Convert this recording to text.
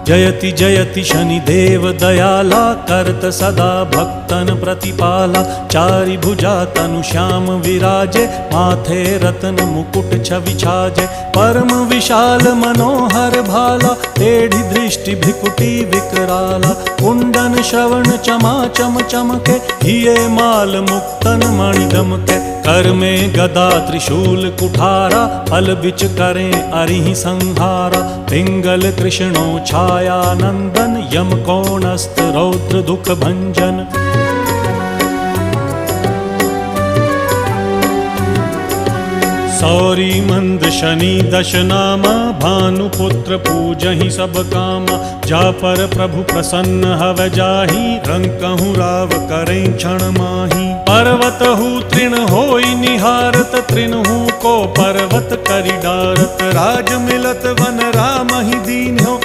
जयति जयति शनिदेव दयाला करत सदा भक्तन प्रतिपाला। चारि भुजा तनु श्याम विराजे माथे रत्न मुकुट छवि छाजे। परम विशाल मनोहर भाला टेढ़ी दृष्टि भ्रिकुटी विकराला। कुंडन श्रवण चमा चम चमके हिये माल मुक्तन मणि दमके। कर में गदा त्रिशूल कुठारा फल बिच करें अरिहि संहारा। पिंगल कृष्णो छाया नंदन यम कोणस्त रौद्र दुख भंजन। सौरी मंद शनि दश नामा भानुपुत्र पूजहि सब कामा। जा पर प्रभु प्रसन्न हव जाहि रंकहु राव करें क्षण माही। पर्वत हु तृण होई निहारत तृणहु को पर्वत करि डारत। राज मिलत वन राम ही दीन्हो